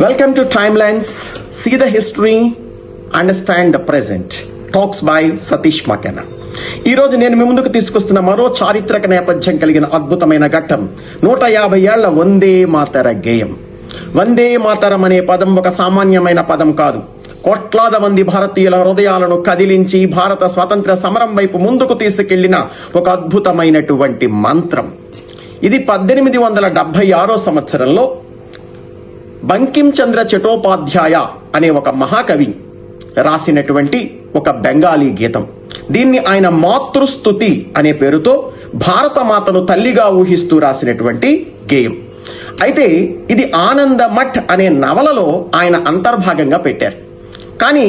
Welcome to Timelines. See the history, understand the present. Talks by Satish Makena. ఈరోజు నేను మీ ముందుకు తీసుకొస్తున్న మరో చారిత్రక నేపథ్యం కలిగిన అద్భుతమైన ఘట్టం 150 ఏళ్ల వందే మాతర గేయం. వందే మాతరం అనే పదం ఒక సామాన్యమైన పదం కాదు. కోట్లాది మంది భారతీయుల హృదయాలను కదిలించి భారత స్వాతంత్ర సమరం వైపు ముందుకు తీసుకెళ్లిన ఒక అద్భుతమైనటువంటి మంత్రం. ఇది 1876 సంవత్సరంలో బంకిం చంద్ర చటోపాధ్యాయ అనే ఒక మహాకవి రాసినటువంటి ఒక బెంగాలీ గీతం. దీన్ని ఆయన మాతృస్తుతి అనే పేరుతో భారత మాతను తల్లిగా ఊహిస్తూ రాసినటువంటి గేయం. అయితే ఇది ఆనందమఠ్ అనే నవలలో ఆయన అంతర్భాగంగా పెట్టారు. కానీ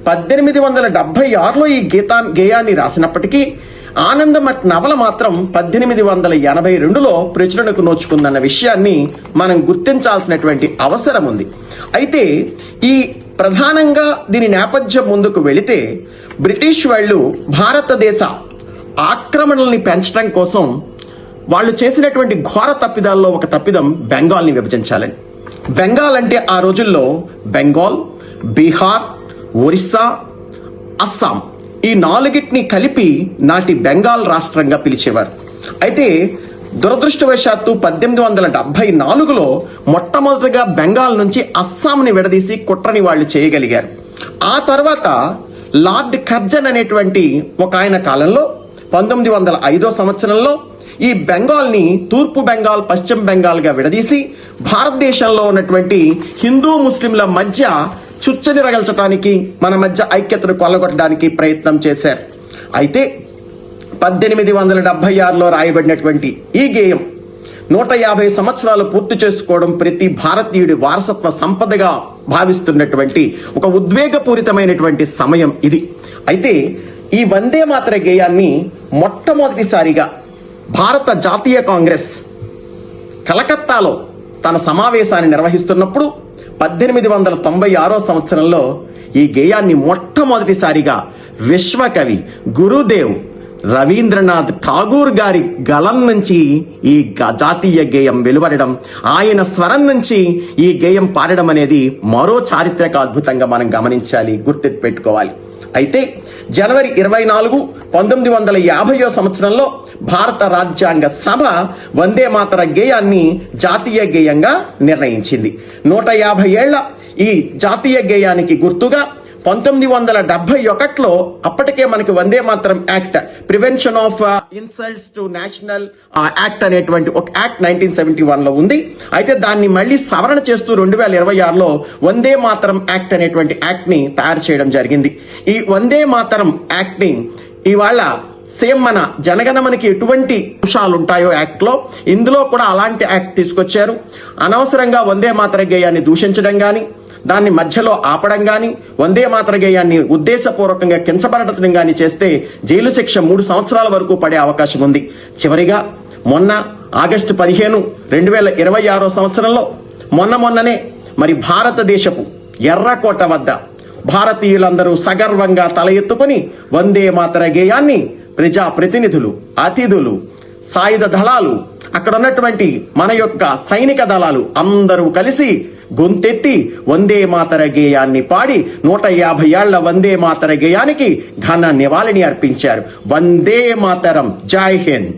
1876లో ఈ గేయాన్ని రాసినప్పటికీ ఆనందమఠ్ నవల మాత్రం 1882లో ప్రచురణకు నోచుకుందన్న విషయాన్ని మనం గుర్తించాల్సినటువంటి అవసరం ఉంది. అయితే ఈ ప్రధానంగా దీని నేపథ్యం ముందుకు వెళితే బ్రిటిష్ వాళ్ళు భారతదేశ ఆక్రమణల్ని పెంచడం కోసం వాళ్ళు చేసినటువంటి ఘోర తప్పిదాల్లో ఒక తప్పిదం బెంగాల్ని విభజించాలని. బెంగాల్ అంటే ఆ రోజుల్లో బెంగాల్, బీహార్, ఒరిస్సా, అస్సాం ఈ నాలుగిటిని కలిపి నాటి బెంగాల్ రాష్ట్రంగా పిలిచేవారు. అయితే దురదృష్టవశాత్తు 1874లో మొట్టమొదటిగా బెంగాల్ నుంచి అస్సాంని విడదీసి కుట్రని వాళ్ళు చేయగలిగారు. ఆ తర్వాత లార్డ్ కర్జన్ అనేటువంటి ఒక ఆయన కాలంలో 1905 సంవత్సరంలో ఈ బెంగాల్ని తూర్పు బెంగాల్, పశ్చిమ బెంగాల్గా విడదీసి భారతదేశంలో ఉన్నటువంటి హిందూ ముస్లింల మధ్య చుచ్చని రగల్చడానికి, మన మధ్య ఐక్యతను కొల్లగొట్టడానికి ప్రయత్నం చేశారు. అయితే 1876లో రాయబడినటువంటి ఈ గేయం 150 సంవత్సరాలు పూర్తి చేసుకోవడం ప్రతి భారతీయుడి వారసత్వ సంపదగా భావిస్తున్నటువంటి ఒక ఉద్వేగపూరితమైనటువంటి సమయం ఇది. అయితే ఈ వందే మాతర గేయాన్ని మొట్టమొదటిసారిగా భారత జాతీయ కాంగ్రెస్ కలకత్తాలో తన సమావేశాన్ని నిర్వహిస్తున్నప్పుడు 1896 సంవత్సరంలో ఈ గేయాన్ని మొట్టమొదటిసారిగా విశ్వకవి గురుదేవ్ రవీంద్రనాథ్ ఠాగూర్ గారి గళం నుంచి ఈ జాతీయ గేయం వెలువడడం, ఆయన స్వరం నుంచి ఈ గేయం పాడడం అనేది మరో చారిత్రక అద్భుతంగా మనం గమనించాలి, గుర్తుపెట్టుకోవాలి. అయితే జనవరి 24, 1950 సంవత్సరంలో భారత రాజ్యాంగ సభ వందే మాతర గేయాన్ని జాతీయ గేయంగా నిర్ణయించింది. 150 ఏళ్ల ఈ జాతీయ గేయానికి గుర్తుగా 1971లో అప్పటికే మనకి Vande Mataram act, prevention of insults to national act అనేటువంటి ఒక యాక్ట్ 1971లో ఉంది. అయితే దాన్ని మళ్ళీ సవరణ చేస్తూ 2026లో వందే మాతరం యాక్ట్ అనేటువంటి యాక్ట్ ని తయారు చేయడం జరిగింది. ఈ వందే మాతరం యాక్ట్ ని ఇవాళ సేమ్ మన జనగణమనకి ఎటువంటి అంశాలు ఉంటాయో యాక్ట్ లో, ఇందులో కూడా అలాంటి యాక్ట్ తీసుకొచ్చారు. అనవసరంగా వందే మాతర గేయాన్ని దూషించడం గాని, దాన్ని మధ్యలో ఆపడం గాని, వందే మాతర గేయాన్ని ఉద్దేశపూర్వకంగా కించపరచడం గాని చేస్తే జైలు శిక్ష 3 సంవత్సరాల వరకు పడే అవకాశం ఉంది. చివరిగా మొన్న ఆగస్టు 15, 2026 సంవత్సరంలో మొన్ననే మరి భారతదేశపు ఎర్రకోట వద్ద భారతీయులందరూ సగర్వంగా తల ఎత్తుకొని వందే మాతర గేయాన్ని ప్రజాప్రతినిధులు, అతిథులు, సాయుధ దళాలు, అక్కడ ఉన్నటువంటి మన యొక్క సైనిక దళాలు అందరూ కలిసి గొంతెత్తి వందే మాతర గేయాన్ని పాడి 150 ఏళ్ల వందే మాతర గేయానికి ఘన నివాళిని అర్పించారు. వందే మాతరం. జై హింద్.